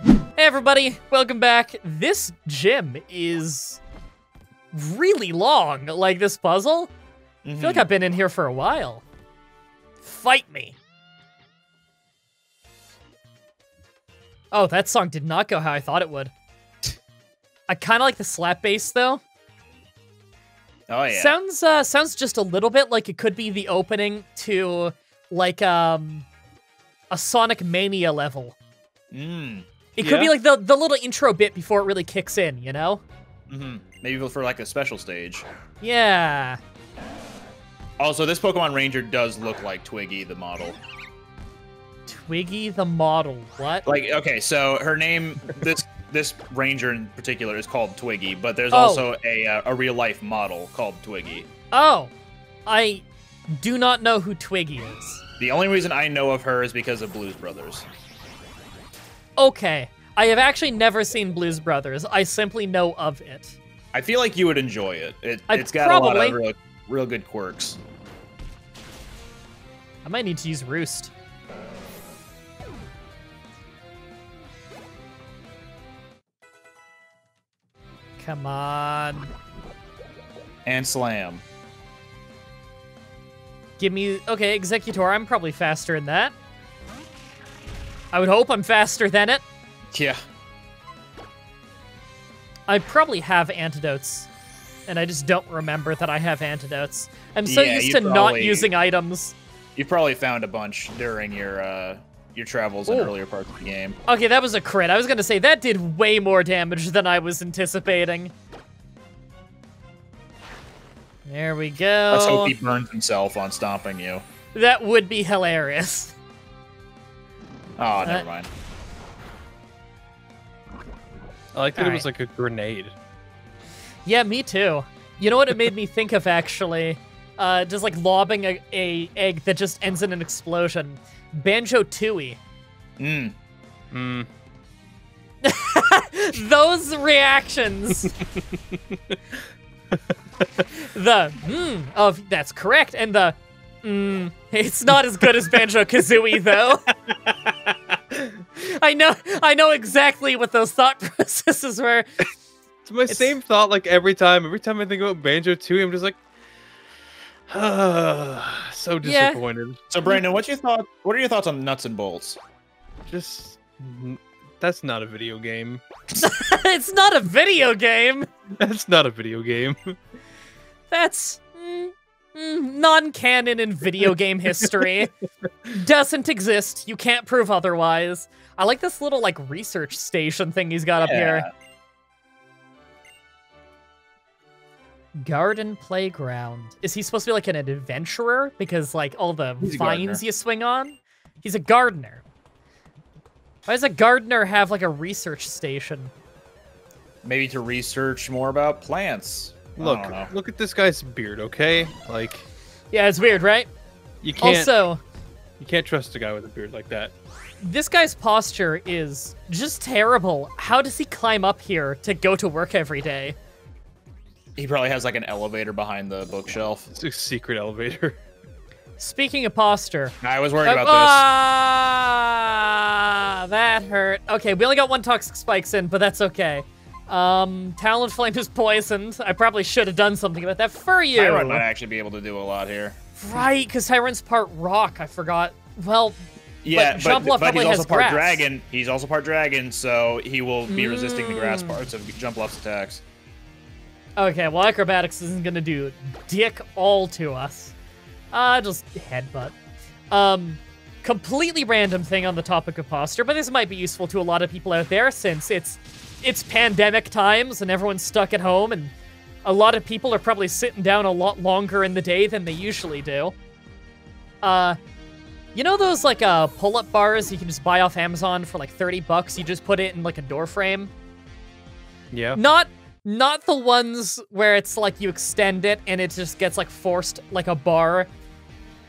Hey everybody, welcome back. This gym is really long, like this puzzle. I feel like I've been in here for a while. Fight me. Oh, that song did not go how I thought it would. I kind of like the slap bass though. Oh yeah. Sounds just a little bit like it could be the opening to like a Sonic Mania level. It could be like the little intro bit before it really kicks in, you know? Maybe for like a special stage. Yeah. Also, this Pokemon Ranger does look like Twiggy, the model. Twiggy the model, what? Like, okay, so her name, this Ranger in particular is called Twiggy, but there's also a real-life model called Twiggy. Oh, I do not know who Twiggy is. The only reason I know of her is because of Blues Brothers. Okay, I have actually never seen Blues Brothers. I simply know of it. I feel like you would enjoy it. It's got a lot of real good quirks. I might need to use Roost. Come on. And Slam. Give me... Okay, Executor, I'm probably faster than that. I would hope I'm faster than it. Yeah. I probably have antidotes, and I just don't remember that I have antidotes. I'm so used to not using items. You've probably found a bunch during your travels in earlier parts of the game. Okay, that was a crit. I was gonna say, that did way more damage than I was anticipating. There we go. Let's hope he burns himself on stomping you. That would be hilarious. Oh, never mind. I like that it was like a grenade. Yeah, me too. You know what it made me think of, actually? Just like lobbing a egg that just ends in an explosion. Banjo-Tooie. Those reactions. Of that's correct, and the it's not as good as Banjo-Kazooie though. I know exactly what those thought processes were. It's my same thought like every time. Every time I think about Banjo-Tooie, I'm just like, so disappointed. Yeah. So Brandon, what are your thoughts on Nuts and Bolts? Just that's not a video game. It's not a video game. That's not a video game. That's non-canon in video game history. Doesn't exist. You can't prove otherwise. I like this little like research station thing he's got up here. Garden playground. Is he supposed to be like an adventurer? Because like all the vines you swing on? He's a gardener. Why does a gardener have like a research station? Maybe to research more about plants. Look at this guy's beard, okay? Like, yeah, it's weird, right? You can't. Also, you can't trust a guy with a beard like that. This guy's posture is just terrible. How does he climb up here to go to work every day? He probably has like an elevator behind the bookshelf. It's a secret elevator. Speaking of posture, I was worried about this. That hurt. Okay, we only got one toxic spikes in, but that's okay. Talonflame is poisoned. I probably should have done something about that for you. Tyrant might actually be able to do a lot here. Right, because Tyrant's part rock. I forgot. Well, yeah, but Jumpluff he's probably also has part grass. dragon. He's also part dragon, so he will be resisting the grass parts of Jumpluff's attacks. Okay, well, acrobatics isn't gonna do dick all to us. Just headbutt. Completely random thing on the topic of posture, but this might be useful to a lot of people out there since it's pandemic times and everyone's stuck at home, and a lot of people are probably sitting down a lot longer in the day than they usually do. You know those like pull-up bars you can just buy off Amazon for like 30 bucks? You just put it in like a door frame. Yeah. Not the ones where it's like you extend it and it just gets like forced like a bar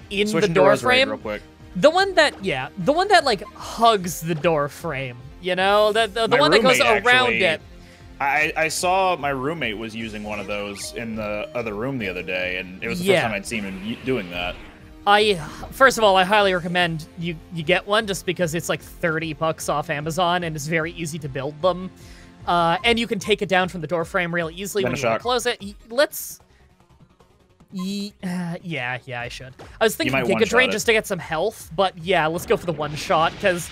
in the door frame. Real quick. The one that like hugs the door frame. You know, the one that goes around it. I saw my roommate was using one of those in the other room the other day, and it was the first time I'd seen him doing that. First of all, I highly recommend you get one just because it's like $30 off Amazon and it's very easy to build them. And you can take it down from the door frame real easily when you want to close it. Yeah, I should. I was thinking Giga Drain just to get some health, but yeah, let's go for the one shot, because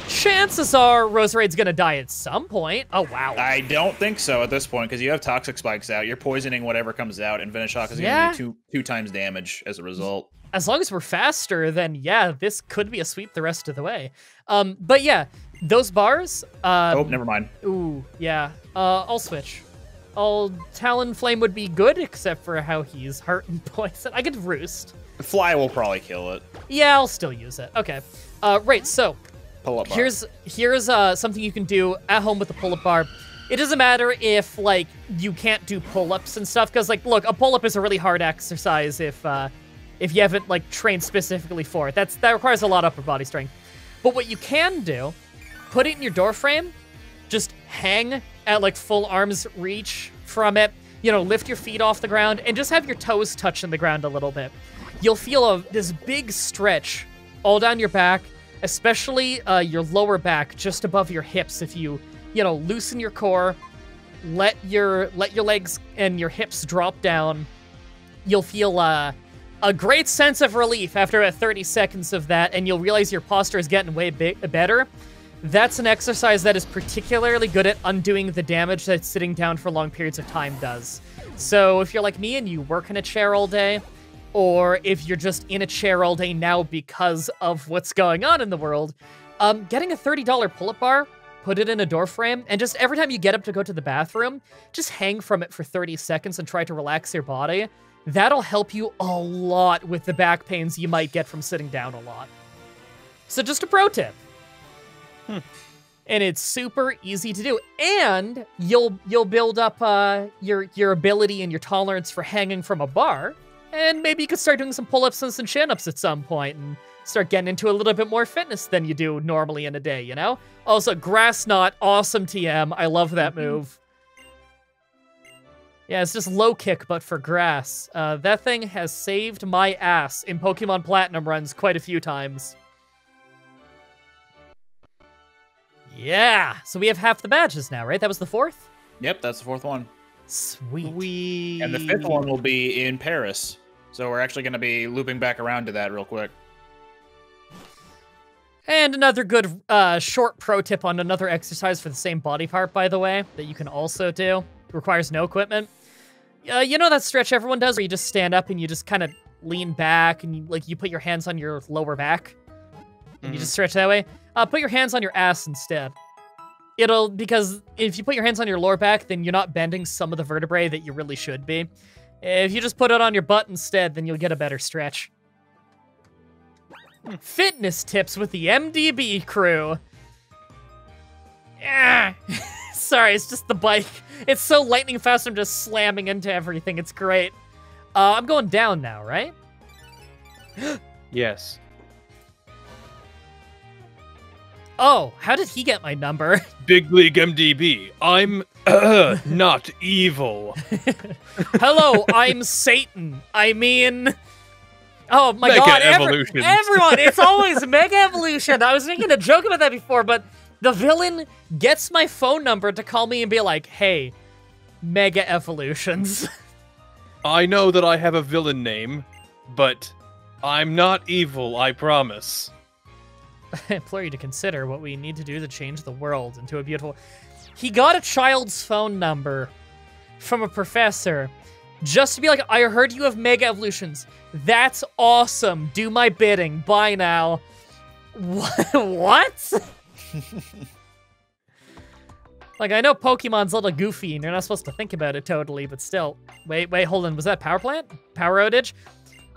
chances are Roserade's gonna die at some point. Oh, wow. I don't think so at this point, because you have Toxic Spikes out. You're poisoning whatever comes out, and Venoshock is gonna do two times damage as a result. As long as we're faster, then yeah, this could be a sweep the rest of the way. But yeah, those bars... oh, never mind. Ooh, yeah. I'll switch. Talonflame would be good, except for how he's hurt and poison. I could Roost. Fly will probably kill it. Yeah, I'll still use it. Okay. Right, so pull-up bar. Here's something you can do at home with the pull-up bar. It doesn't matter if, like, you can't do pull-ups and stuff, because, like, look, a pull-up is a really hard exercise if you haven't, like, trained specifically for it. That requires a lot of upper body strength. But what you can do, put it in your door frame, just hang at, like, full arm's reach from it, you know, lift your feet off the ground, and just have your toes touching the ground a little bit. You'll feel this big stretch all down your back, especially your lower back, just above your hips. If you know, loosen your core, let your legs and your hips drop down, you'll feel a great sense of relief after about 30 seconds of that, and you'll realize your posture is getting way better. That's an exercise that is particularly good at undoing the damage that sitting down for long periods of time does. So if you're like me and you work in a chair all day, or if you're just in a chair all day now because of what's going on in the world, getting a $30 pull-up bar, put it in a door frame, and just every time you get up to go to the bathroom, just hang from it for 30 seconds and try to relax your body. That'll help you a lot with the back pains you might get from sitting down a lot. So just a pro tip. And it's super easy to do, and you'll build up your ability and your tolerance for hanging from a bar, and maybe you could start doing some pull-ups and some chin-ups at some point, and start getting into a little bit more fitness than you do normally in a day, you know? Also, Grass Knot, awesome TM. I love that move. Yeah, it's just low kick, but for grass. That thing has saved my ass in Pokemon Platinum runs quite a few times. Yeah, so we have half the badges now, right? That was the fourth? Yep, that's the fourth one. Sweet. And the fifth one will be in Paris. So we're actually going to be looping back around to that real quick. And another good short pro tip on another exercise for the same body part, by the way, that you can also do. It requires no equipment. You know that stretch everyone does where you just stand up and you just kind of lean back and you put your hands on your lower back? And you just stretch that way? Put your hands on your ass instead. Because if you put your hands on your lower back, then you're not bending some of the vertebrae that you really should be. If you just put it on your butt instead, then you'll get a better stretch. Fitness tips with the MDB crew. Sorry, it's just the bike. It's so lightning fast, I'm just slamming into everything. It's great. I'm going down now, right? Yes. Oh, how did he get my number? Big League MDB. I'm not evil. Hello, I'm Satan. I mean... Oh my Mega god, Evolutions. Everyone, it's always Mega Evolution. I was making a joke about that before, but the villain gets my phone number to call me and be like, hey, Mega Evolutions. I know that I have a villain name, but I'm not evil, I promise. I implore you to consider what we need to do to change the world into a beautiful... He got a child's phone number from a professor just to be like, I heard you have Mega Evolutions. That's awesome. Do my bidding. Bye now. What? Like, I know Pokemon's a little goofy and you're not supposed to think about it totally, but still. Wait, hold on. Was that power plant? Power outage?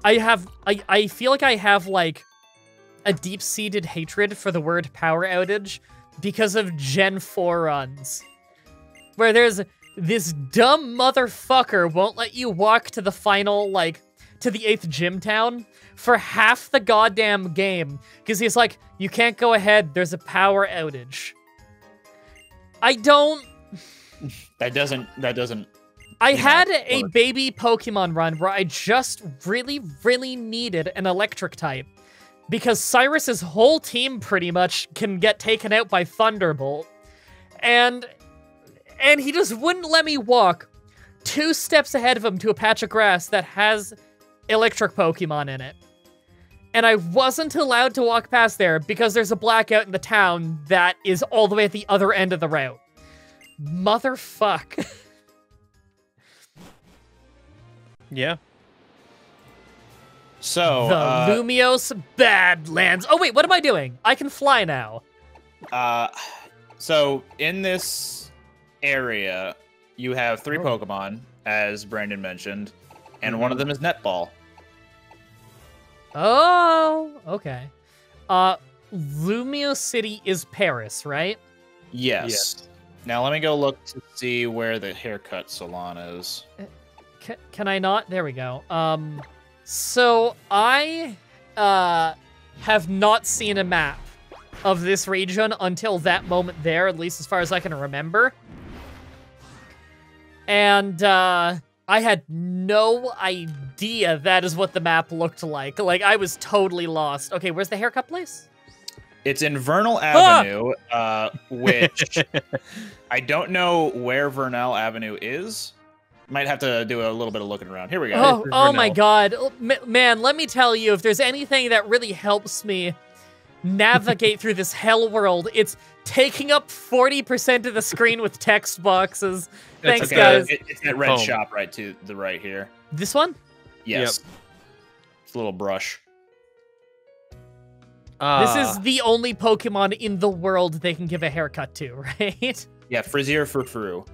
I feel like I have, like, a deep-seated hatred for the word power outage because of Gen 4 runs. Where there's this dumb motherfucker won't let you walk to the final, like, to the 8th gym town for half the goddamn game. Because he's like, you can't go ahead, there's a power outage. I don't... That doesn't I had a baby Pokemon run where I just really, really needed an electric type. Because Cyrus's whole team pretty much can get taken out by Thunderbolt. And he just wouldn't let me walk 2 steps ahead of him to a patch of grass that has electric Pokemon in it. And I wasn't allowed to walk past there because there's a blackout in the town that is all the way at the other end of the route. Motherfuck. Yeah. So, the Lumiose Badlands. Oh, wait, what am I doing? I can fly now. So, in this area, you have 3 Pokemon, as Brandon mentioned, and one of them is Netball. Oh, okay. Lumiose City is Paris, right? Yes. Now, let me go look to see where the haircut salon is. Can I not? There we go. So I have not seen a map of this region until that moment there, at least as far as I can remember. And I had no idea that is what the map looked like. Like, I was totally lost. Okay, where's the haircut place? It's in Vernal Avenue, which I don't know where Vernal Avenue is. Might have to do a little bit of looking around. Here we go. Oh my god. Man, let me tell you, if there's anything that really helps me navigate through this hell world, it's taking up 40% of the screen with text boxes. Thanks, guys. It's that red shop right to the right here. This one? Yes. Yep. It's a little brush. This is the only Pokemon in the world they can give a haircut to, right? Yeah, Frisier Frou.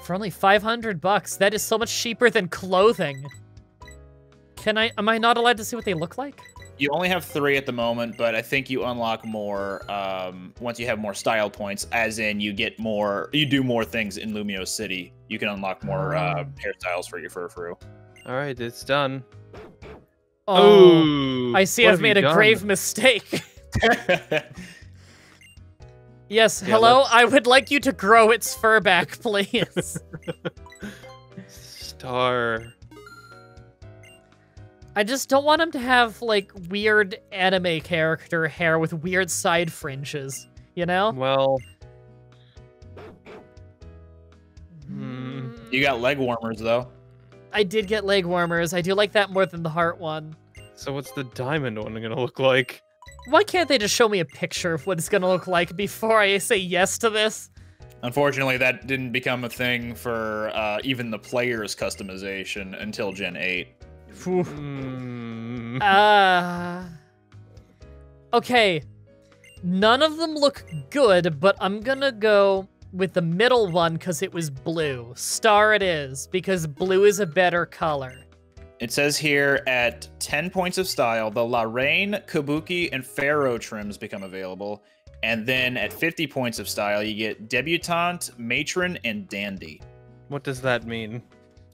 For only $500, that is so much cheaper than clothing. Am I not allowed to see what they look like? You only have 3 at the moment, but I think you unlock more once you have more style points, as in you do more things in Lumiose City. You can unlock more hairstyles for your Frou. All right, it's done. Oh, I see I've made a grave mistake. Yes, hello, I would like you to grow its fur back, please. Star. I just don't want him to have, like, weird anime character hair with weird side fringes, you know? Well... You got leg warmers, though. I did get leg warmers. I do like that more than the heart one. So what's the diamond one gonna look like? Why can't they just show me a picture of what it's gonna look like before I say yes to this? Unfortunately, that didn't become a thing for even the player's customization until Gen 8. Okay. None of them look good, but I'm gonna go with the middle one because it was blue. Star it is, because blue is a better color. It says here at 10 points of style, the Lorraine, Kabuki, and Pharaoh trims become available. And then at 50 points of style, you get Debutante, Matron, and Dandy. What does that mean?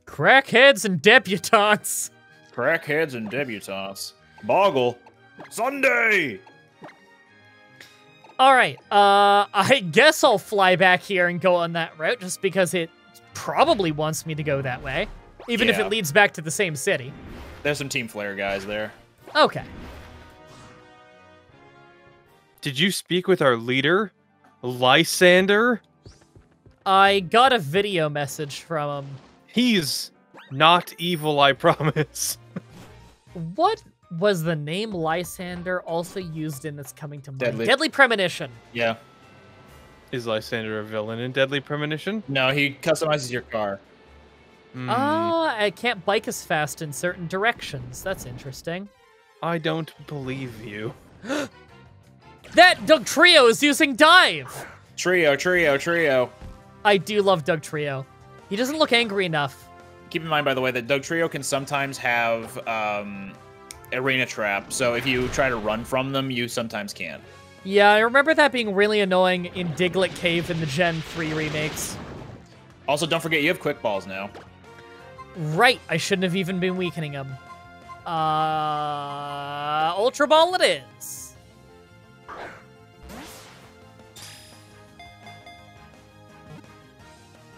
Crackheads and debutantes. Crackheads and debutantes. Boggle. Sunday! Alright, I guess I'll fly back here and go on that route just because it probably wants me to go that way. Even if it leads back to the same city. There's some Team Flare guys there. Okay. Did you speak with our leader, Lysander? I got a video message from him. He's not evil, I promise. What was the name Lysander also used in that's coming to mind? Deadly Premonition. Yeah. Is Lysander a villain in Deadly Premonition? No, he customizes your car. Oh, I can't bike as fast in certain directions. That's interesting. I don't believe you. That Doug Trio is using Dive! Trio. I do love Doug Trio. He doesn't look angry enough. Keep in mind, by the way, that Doug Trio can sometimes have Arena Trap, so if you try to run from them, you sometimes can. Yeah, I remember that being really annoying in Diglett Cave in the Gen 3 remakes. Also, don't forget, you have Quick Balls now. Right, I shouldn't have even been weakening him. Ultra Ball it is.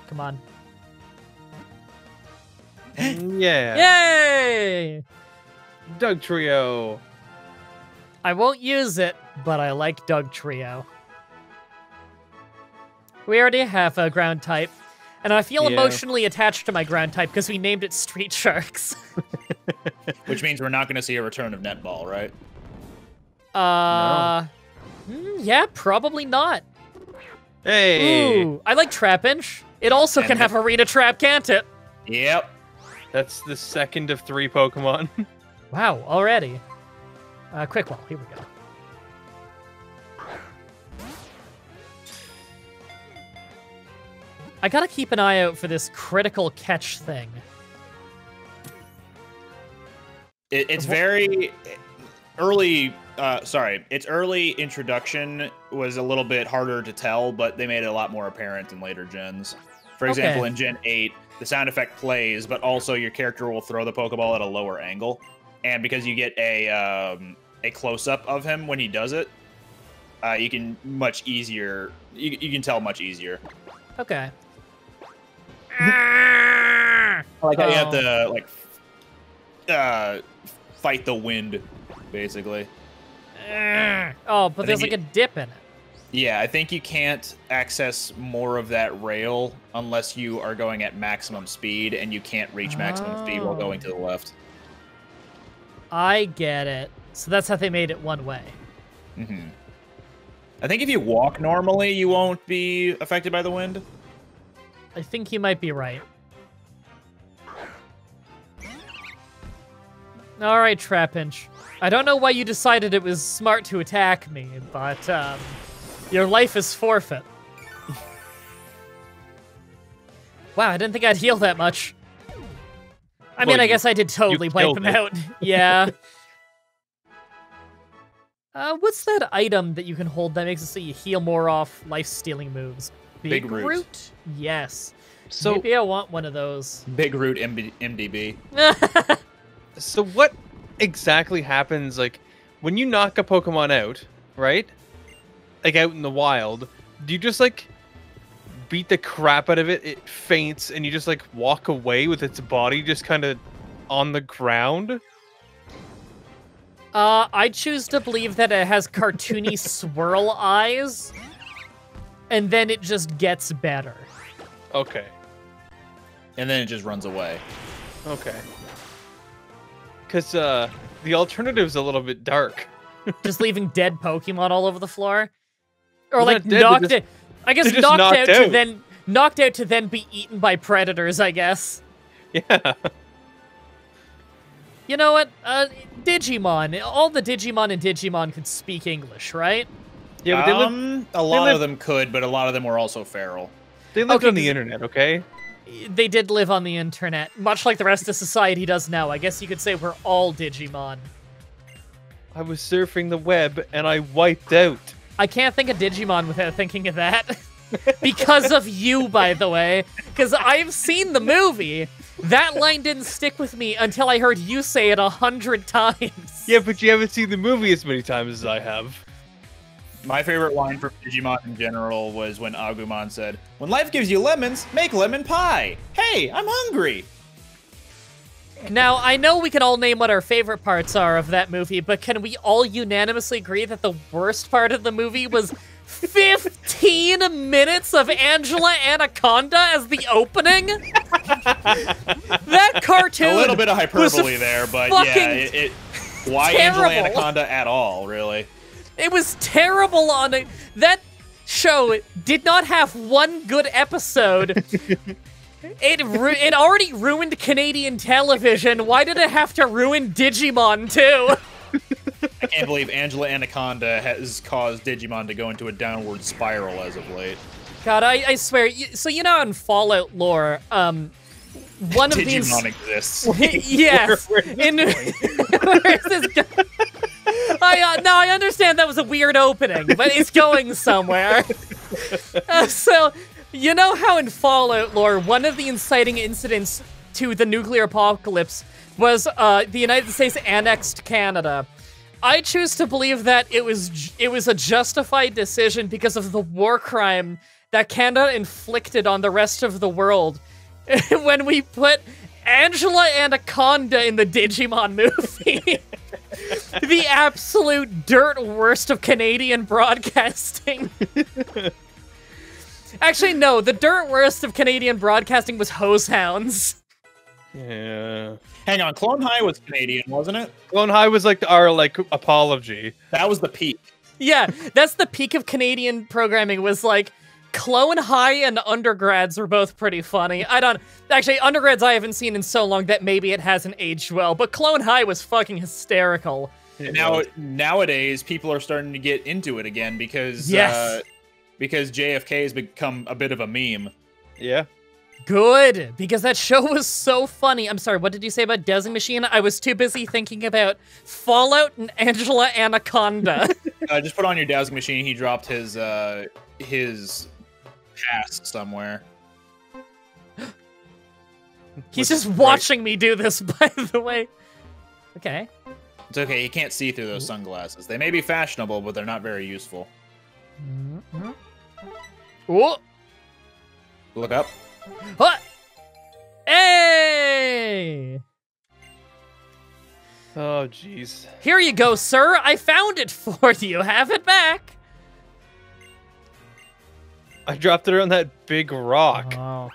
Come on. Yeah. Yay! Doug Trio. I won't use it, but I like Doug Trio. We already have a ground type, and I feel emotionally attached to my ground type because we named it Street Sharks. Which means we're not going to see a return of Netball, right? No. Yeah, probably not. Hey. Ooh, I like Trapinch. It also can have Arena Trap, can't it? Yep. That's the second of 3 Pokemon. Wow, already. Quick Ball, here we go. I gotta keep an eye out for this critical catch thing. It's very early. Its early introduction was a little bit harder to tell, but they made it a lot more apparent in later gens. For example, in Gen 8, the sound effect plays, but also your character will throw the Pokeball at a lower angle. And because you get a close-up of him when he does it, you can much easier. You can tell much easier. Okay. I like how you have to fight the wind, basically. Oh, but there's like a dip in it. Yeah, I think you can't access more of that rail unless you are going at maximum speed, and you can't reach maximum speed while going to the left. I get it. So that's how they made it one way. Mm-hmm. I think if you walk normally, you won't be affected by the wind. I think you might be right. All right, Trapinch. I don't know why you decided it was smart to attack me, but your life is forfeit. Wow, I didn't think I'd heal that much. I mean, I guess I did totally wipe him out. Yeah. What's that item that you can hold that makes it so you heal more off life-stealing moves? Big Root. Yes. So maybe I want one of those. Big Root MDB. So what exactly happens, like, when you knock a Pokemon out, right? Like, out in the wild, do you just, like, beat the crap out of it, it faints, and you just, like, walk away with its body just kind of on the ground? I choose to believe that it has cartoony swirl eyes, and then it just gets better. Okay. And then it just runs away. Okay. Because, the alternative's a little bit dark. Just leaving dead Pokemon all over the floor? Or, They're like, not dead, knocked out. I guess just knocked knocked out to then be eaten by predators, I guess. Yeah. You know what? Digimon. All the Digimon in Digimon could speak English, right? Yeah, but they live, a lot of them could, but a lot of them were also feral. they lived on the internet, okay? They did live on the internet, much like the rest of society does now. I guess you could say we're all Digimon. I was surfing the web, and I wiped out. I can't think of Digimon without thinking of that. Because of you, by the way. Because I've seen the movie. That line didn't stick with me until I heard you say it 100 times. Yeah, but you haven't seen the movie as many times as I have. My favorite line from Digimon in general was when Agumon said, "When life gives you lemons, make lemon pie. Hey, I'm hungry." Now, I know we can all name what our favorite parts are of that movie, but can we all unanimously agree that the worst part of the movie was 15 minutes of Angela Anaconda as the opening? That cartoon A little bit of hyperbole was there, but fucking yeah, why terrible. Angela Anaconda at all, really? It was terrible on it. That show did not have one good episode. It already ruined Canadian television. Why did it have to ruin Digimon too? I can't believe Angela Anaconda has caused Digimon to go into a downward spiral as of late. God, I swear. So you know in Fallout lore, one of these Digimon exists. yes. Where's this going? I understand that was a weird opening, but it's going somewhere. So, you know how in Fallout lore, one of the inciting incidents to the nuclear apocalypse was the United States annexed Canada. I choose to believe that it was a justified decision because of the war crime that Canada inflicted on the rest of the world when we put Angela Anaconda in the Digimon movie. The absolute dirt worst of Canadian broadcasting. Actually, no, the dirt worst of Canadian broadcasting was Hose Hounds. Yeah. Hang on, Clone High was Canadian, wasn't it? Clone High was like our apology. That was the peak. Yeah, that's the peak of Canadian programming, was like Clone High and Undergrads were both pretty funny. Actually, Undergrads I haven't seen in so long that maybe it hasn't aged well, but Clone High was fucking hysterical. Nowadays, people are starting to get into it again because because JFK has become a bit of a meme. Yeah. Good, because that show was so funny. I'm sorry, what did you say about Dowsing Machine? I was too busy thinking about Fallout and Angela Anaconda. Just put on your Dowsing Machine. He dropped his past somewhere. He's just watching me do this, by the way. Okay. It's okay, you can't see through those sunglasses. They may be fashionable, but they're not very useful. Oh. Look up. What? Hey! Oh, jeez. Here you go, sir. I found it for you. Have it back. I dropped it on that big rock. Oh.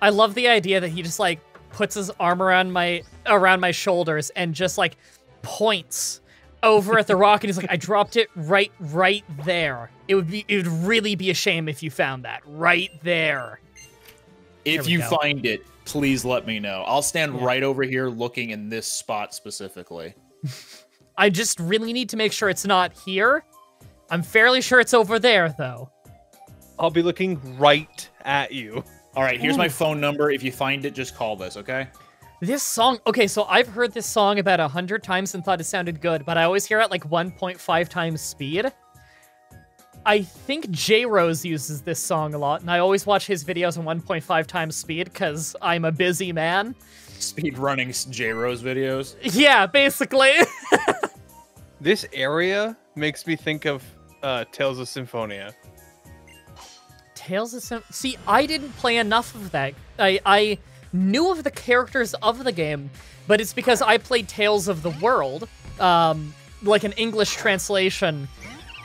I love the idea that he just like puts his arm around my shoulders and just like points over at the rock, and he's like, I dropped it right there. It would really be a shame if you found that right there. If you find it, please let me know. I'll stand right over here looking in this spot specifically. I just really need to make sure it's not here. I'm fairly sure it's over there, though. I'll be looking right at you. All right, here's my phone number. If you find it, just call this, okay? This song, okay, so I've heard this song about 100 times and thought it sounded good, but I always hear it at like 1.5 times speed. I think J-Rose uses this song a lot, and I always watch his videos on 1.5 times speed because I'm a busy man. Speed running J-Rose videos? Yeah, basically. This area makes me think of Tales of Symphonia. Tales of Symphonia? See, I didn't play enough of that. I knew of the characters of the game, but it's because I played Tales of the World, like an English translation.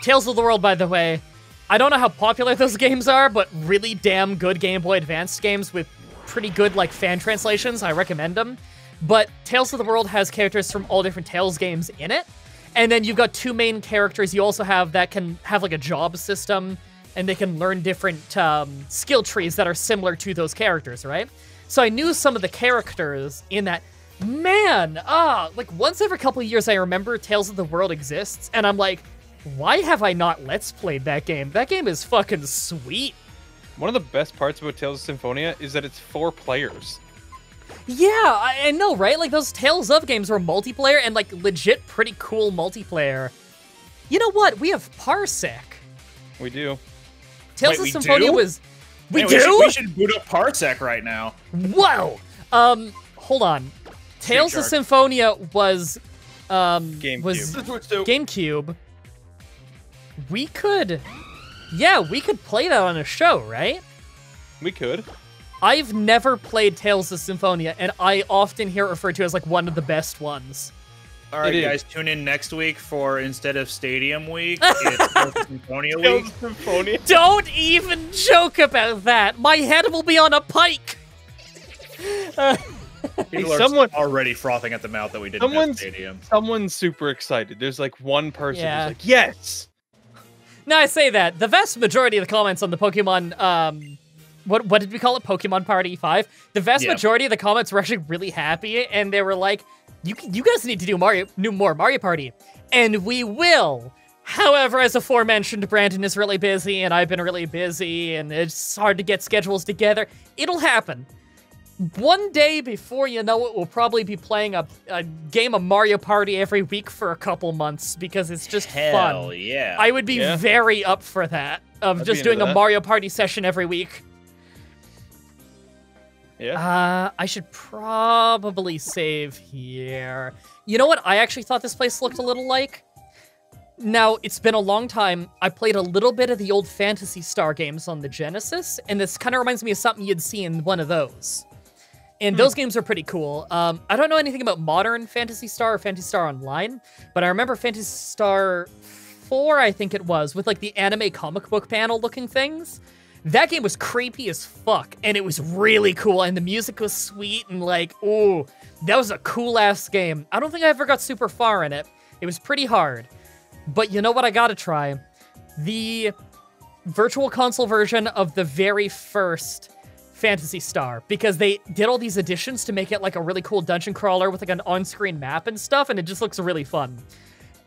Tales of the World, by the way, I don't know how popular those games are, but really damn good Game Boy Advance games with pretty good like fan translations. I recommend them. But Tales of the World has characters from all different Tales games in it, and then you've got two main characters you also have that can have like a job system, and they can learn different skill trees that are similar to those characters, right? So I knew some of the characters in that. Man, like once every couple of years I remember Tales of the World exists, and I'm like, why have I not Let's Played that game? That game is fucking sweet. One of the best parts about Tales of Symphonia is that it's 4 players. Yeah, I know, right? Like those Tales of games were multiplayer and like legit pretty cool multiplayer. You know what? We have Parsec. We do. Tales of Symphonia was... We Man, do? We should boot up Parsec right now. Whoa! Hold on. Tales of Symphonia was... GameCube. We could... Yeah, we could play that on a show, right? We could. I've never played Tales of Symphonia, and I often hear it referred to as like one of the best ones. All right, guys, tune in next week for, instead of Stadium Week, it's Tales of Symphonia Week. Symphonia. Don't even joke about that. My head will be on a pike. People are already frothing at the mouth that we didn't have Stadium. Someone's super excited. There's like one person who's like, yes! Now I say that, the vast majority of the comments on the Pokemon, what did we call it? Pokemon Party 5? The vast majority of the comments were actually really happy, and they were like, you guys need to do more Mario Party. And we will. However, as aforementioned, Brandon is really busy, and I've been really busy, and it's hard to get schedules together. It'll happen. One day, before you know it, we'll probably be playing a game of Mario Party every week for a couple months, because it's just fun. Hell yeah. I would be very up for that, of just doing a Mario Party session every week. Yeah. I should probably save here. You know what I actually thought this place looked a little like? Now, it's been a long time. I played a little bit of the old Phantasy Star games on the Genesis, and this kind of reminds me of something you'd see in one of those. And those games are pretty cool. I don't know anything about modern Phantasy Star or Phantasy Star Online, but I remember Phantasy Star 4, I think it was, with like the anime comic book panel looking things. That game was creepy as fuck, and it was really cool, and the music was sweet, and like, ooh, that was a cool-ass game. I don't think I ever got super far in it. It was pretty hard. But you know what I gotta try? The Virtual Console version of the very first Phantasy Star, because they did all these additions to make it like a really cool dungeon crawler with like an on-screen map and stuff, and it just looks really fun.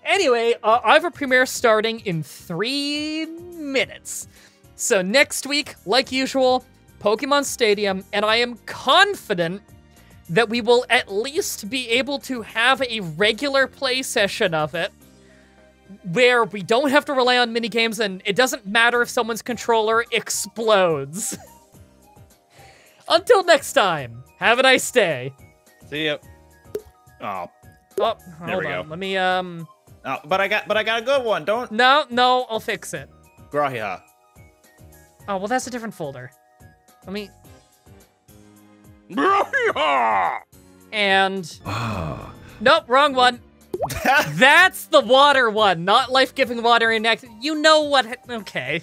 Anyway, I have a premiere starting in 3 minutes. So next week, like usual, Pokemon Stadium, and I am confident that we will at least be able to have a regular play session of it, where we don't have to rely on minigames, and it doesn't matter if someone's controller explodes. Until next time, have a nice day. See ya. Oh, Oh, There we hold on. go. Let me, oh, but I got a good one. Don't No, I'll fix it. Grahiha. Oh, well, that's a different folder. Let me... And... Nope, wrong one. That's the water one, not life-giving water in next. You know what... Okay.